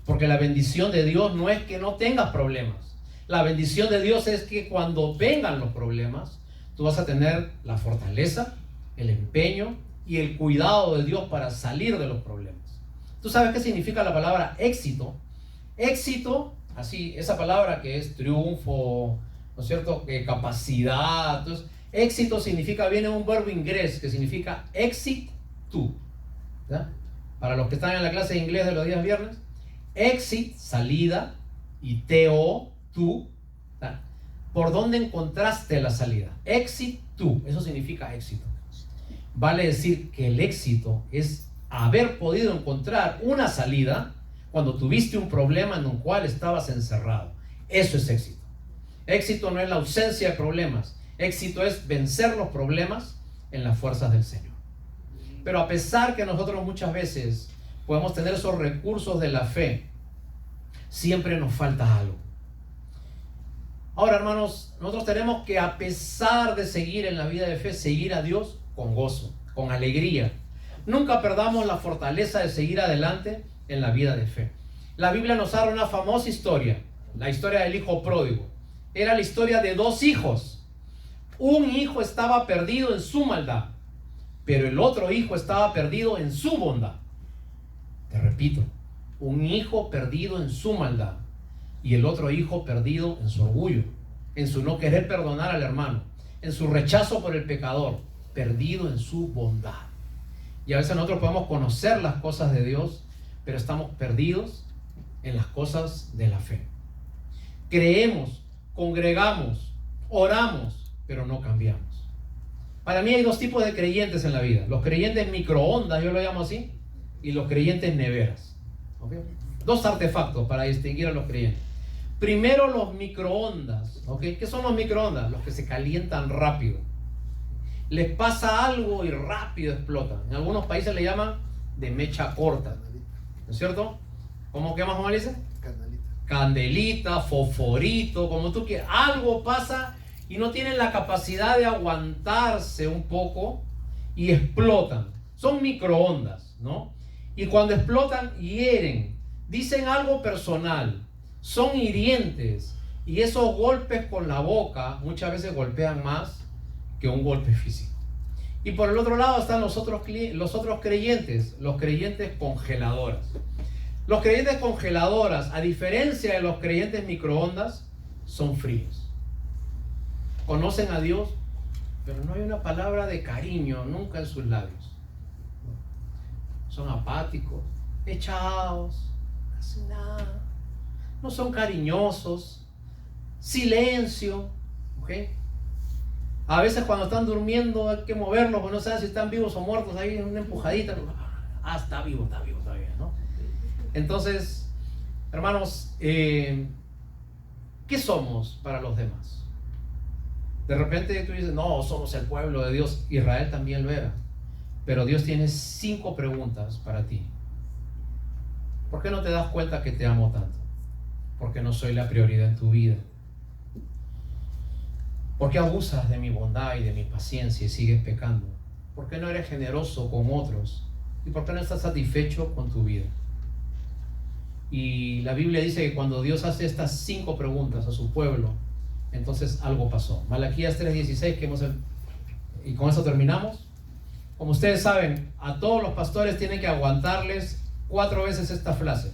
Porque la bendición de Dios no es que no tengas problemas. La bendición de Dios es que cuando vengan los problemas, tú vas a tener la fortaleza, el empeño y el cuidado de Dios para salir de los problemas. ¿Tú sabes qué significa la palabra éxito? Éxito, así, esa palabra que es triunfo, ¿no es cierto? Capacidad. Entonces, éxito significa, viene un verbo inglés que significa exit to. ¿Ya? Para los que están en la clase de inglés de los días viernes, exit, salida, y to, tú. ¿Ya? ¿Por dónde encontraste la salida? Exit to, eso significa éxito. Vale decir que el éxito es haber podido encontrar una salida cuando tuviste un problema en el cual estabas encerrado. Eso es éxito. Éxito no es la ausencia de problemas. Éxito es vencer los problemas en las fuerzas del Señor. Pero a pesar que nosotros muchas veces podemos tener esos recursos de la fe, siempre nos falta algo. Ahora, hermanos, nosotros tenemos que, a pesar de seguir en la vida de fe, seguir a Dios con gozo, con alegría. Nunca perdamos la fortaleza de seguir adelante en la vida de fe. La Biblia nos habla una famosa historia, la historia del hijo pródigo. Era la historia de dos hijos. Un hijo estaba perdido en su maldad, pero el otro hijo estaba perdido en su bondad. Te repito, un hijo perdido en su maldad y el otro hijo perdido en su orgullo, en su no querer perdonar al hermano, en su rechazo por el pecador, perdido en su bondad. Y a veces nosotros podemos conocer las cosas de Dios, pero estamos perdidos en las cosas de la fe. Creemos congregamos, oramos, pero no cambiamos. Para mí hay dos tipos de creyentes en la vida. Los creyentes microondas, yo lo llamo así, y los creyentes neveras. ¿Okay? Dos artefactos para distinguir a los creyentes. Primero los microondas. ¿Okay? ¿Qué son los microondas? Los que se calientan rápido. Les pasa algo y rápido explotan. En algunos países le llaman de mecha corta. ¿No es cierto? ¿Cómo que más o menos dice? Candelita, fosforito, como tú quieras. Algo pasa y no tienen la capacidad de aguantarse un poco y explotan. Son microondas, ¿no? Y cuando explotan, hieren. Dicen algo personal. Son hirientes. Y esos golpes con la boca muchas veces golpean más que un golpe físico. Y por el otro lado están los otros creyentes, los creyentes congeladoras. Los creyentes congeladoras, a diferencia de los creyentes microondas, son fríos. Conocen a Dios, pero no hay una palabra de cariño nunca en sus labios. Son apáticos, echados, casi nada. No son cariñosos, silencio, ¿ok? A veces cuando están durmiendo hay que moverlos, porque no saben si están vivos o muertos, ahí una empujadita. Está vivo, ¿no? Entonces, hermanos, ¿qué somos para los demás? De repente tú dices, no, somos el pueblo de Dios. Israel también lo era. Pero Dios tiene 5 preguntas para ti. ¿Por qué no te das cuenta que te amo tanto? Porque no soy la prioridad en tu vida. ¿Por qué abusas de mi bondad y de mi paciencia y sigues pecando? ¿Por qué no eres generoso con otros? ¿Y por qué no estás satisfecho con tu vida? Y la Biblia dice que cuando Dios hace estas 5 preguntas a su pueblo, entonces algo pasó. Malaquías 3:16, y con eso terminamos. Como ustedes saben, a todos los pastores tienen que aguantarles 4 veces esta frase.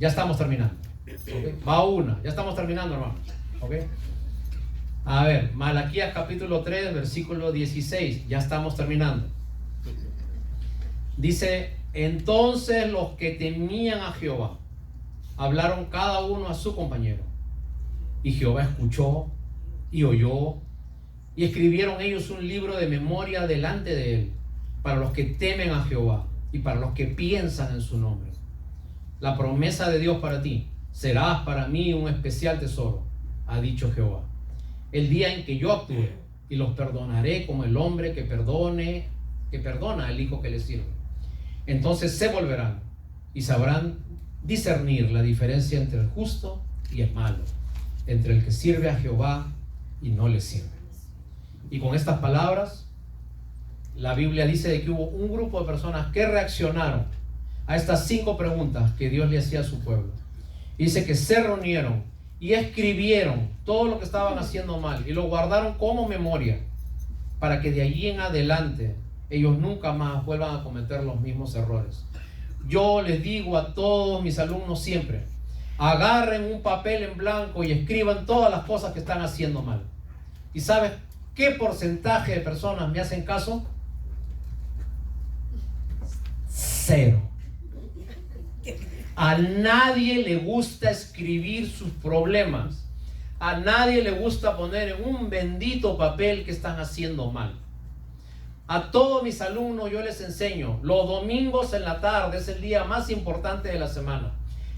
Ya estamos terminando. ¿Okay? Va una. Ya estamos terminando, hermanos. ¿Okay? A ver, Malaquías capítulo 3, versículo 16. Ya estamos terminando. Dice, entonces los que temían a Jehová hablaron cada uno a su compañero. Y Jehová escuchó y oyó, y escribieron ellos un libro de memoria delante de él, para los que temen a Jehová y para los que piensan en su nombre. La promesa de Dios para ti: serás para mí un especial tesoro, ha dicho Jehová. El día en que yo actúe, y los perdonaré como el hombre que perdona al hijo que le sirve. Entonces se volverán y sabrán discernir la diferencia entre el justo y el malo, entre el que sirve a Jehová y no le sirve. Y con estas palabras, la Biblia dice de que hubo un grupo de personas que reaccionaron a estas 5 preguntas que Dios le hacía a su pueblo. Dice que se reunieron y escribieron todo lo que estaban haciendo mal y lo guardaron como memoria, para que de allí en adelante ellos nunca más vuelvan a cometer los mismos errores. Yo les digo a todos mis alumnos siempre: agarren un papel en blanco y escriban todas las cosas que están haciendo mal. ¿Y sabes qué porcentaje de personas me hacen caso? 0. A nadie le gusta escribir sus problemas. A nadie le gusta poner en un bendito papel que están haciendo mal. A todos mis alumnos yo les enseño: los domingos en la tarde es el día más importante de la semana.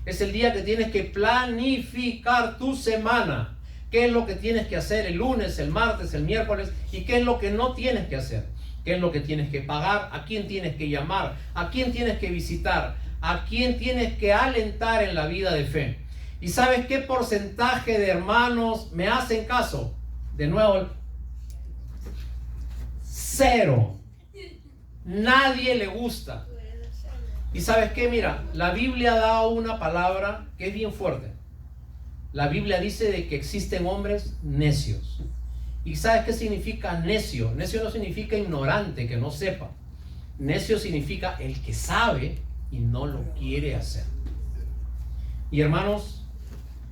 Es el día que tienes que planificar tu semana. ¿Qué es lo que tienes que hacer el lunes, el martes, el miércoles? ¿Y qué es lo que no tienes que hacer? ¿Qué es lo que tienes que pagar? ¿A quién tienes que llamar? ¿A quién tienes que visitar? ¿A quién tienes que alentar en la vida de fe? ¿Y sabes qué porcentaje de hermanos me hacen caso? De nuevo, 0. Nadie le gusta. ¿Y sabes qué? Mira, la Biblia da una palabra que es bien fuerte. La Biblia dice de que existen hombres necios. ¿Y sabes qué significa necio? Necio no significa ignorante, que no sepa. Necio significa el que sabe y no lo quiere hacer. Y hermanos,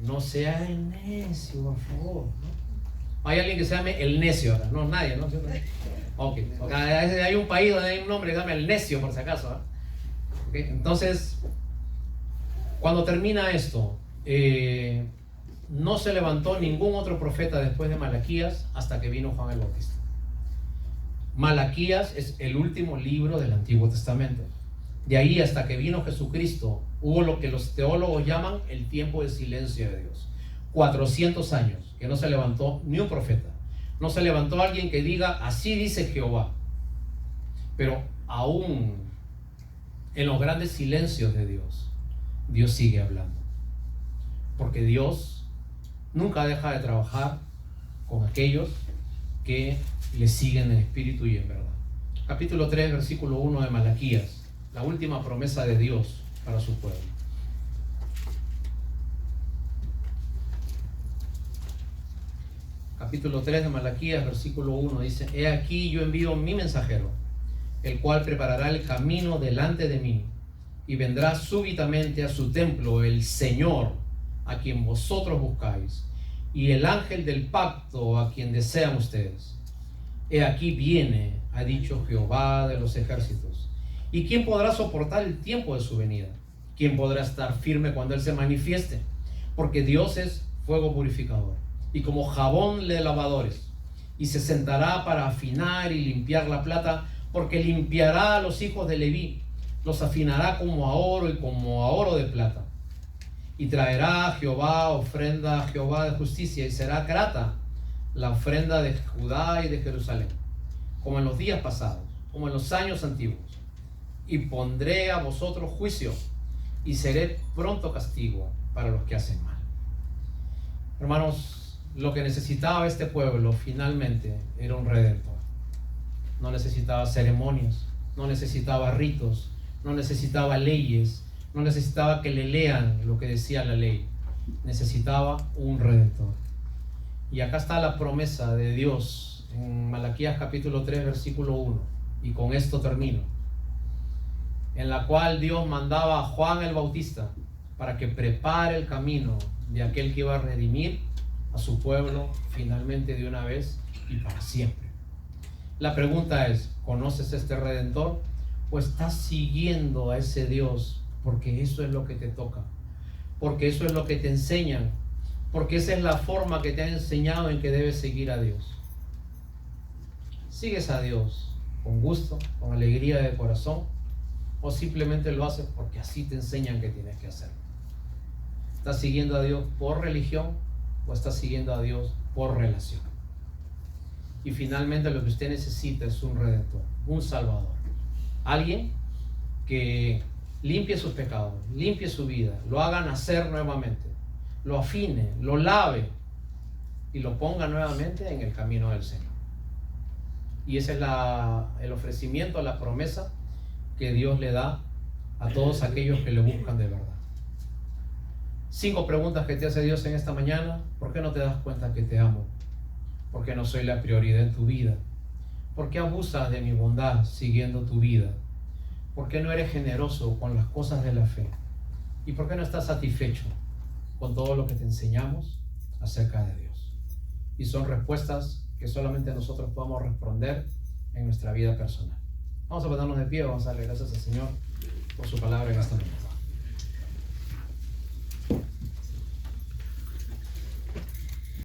no sean necio, por favor, ¿no? Hay alguien que se llame el necio ahora. No, nadie, ¿no? Ok. Hay un país donde hay un hombre que se llama el necio, por si acaso, ¿eh? Okay. Entonces, cuando termina esto, no se levantó ningún otro profeta después de Malaquías hasta que vino Juan el Bautista. Malaquías es el último libro del Antiguo Testamento. De ahí hasta que vino Jesucristo hubo lo que los teólogos llaman el tiempo de silencio de Dios. 400 años que no se levantó ni un profeta. No se levantó alguien que diga, así dice Jehová. Pero aún en los grandes silencios de Dios, Dios sigue hablando. Porque Dios nunca deja de trabajar con aquellos que le siguen en espíritu y en verdad. Capítulo 3, versículo 1 de Malaquías, la última promesa de Dios para su pueblo. Capítulo 3 de Malaquías, versículo 1 dice: He aquí yo envío mi mensajero, el cual preparará el camino delante de mí, y vendrá súbitamente a su templo el Señor, a quien vosotros buscáis, y el ángel del pacto, a quien desean ustedes. He aquí viene, ha dicho Jehová de los ejércitos. ¿Y quién podrá soportar el tiempo de su venida? ¿Quién podrá estar firme cuando Él se manifieste? Porque Dios es fuego purificador, y como jabón de lavadores, y se sentará para afinar y limpiar la plata, porque limpiará a los hijos de Leví, los afinará como a oro y como a oro de plata. Y traerá a Jehová ofrenda a Jehová de justicia, y será grata la ofrenda de Judá y de Jerusalén, como en los días pasados, como en los años antiguos. Y pondré a vosotros juicio, y seré pronto castigo para los que hacen mal. Hermanos, lo que necesitaba este pueblo finalmente era un redentor. No necesitaba ceremonias, no necesitaba ritos, no necesitaba leyes, no necesitaba que le lean lo que decía la ley. Necesitaba un redentor. Y acá está la promesa de Dios en Malaquías capítulo 3, versículo 1. Y con esto termino. En la cual Dios mandaba a Juan el Bautista para que prepare el camino de aquel que iba a redimir a su pueblo finalmente de una vez y para siempre. La pregunta es, ¿conoces este Redentor? ¿O estás siguiendo a ese Dios porque eso es lo que te toca? Porque eso es lo que te enseñan. Porque esa es la forma que te han enseñado en que debes seguir a Dios. ¿Sigues a Dios con gusto, con alegría de corazón? ¿O simplemente lo haces porque así te enseñan que tienes que hacerlo? ¿Estás siguiendo a Dios por religión o estás siguiendo a Dios por relación? Y finalmente lo que usted necesita es un redentor, un salvador. Alguien que limpie sus pecados, limpie su vida, lo haga nacer nuevamente, lo afine, lo lave y lo ponga nuevamente en el camino del Señor. Y ese es el ofrecimiento, la promesa que Dios le da a todos aquellos que le buscan de verdad. 5 preguntas que te hace Dios en esta mañana. ¿Por qué no te das cuenta que te amo? ¿Por qué no soy la prioridad en tu vida? ¿Por qué abusas de mi bondad siguiendo tu vida? ¿Por qué no eres generoso con las cosas de la fe? ¿Y por qué no estás satisfecho con todo lo que te enseñamos acerca de Dios? Y son respuestas que solamente nosotros podemos responder en nuestra vida personal. Vamos a ponernos de pie, vamos a darle gracias al Señor por su palabra en esta mañana.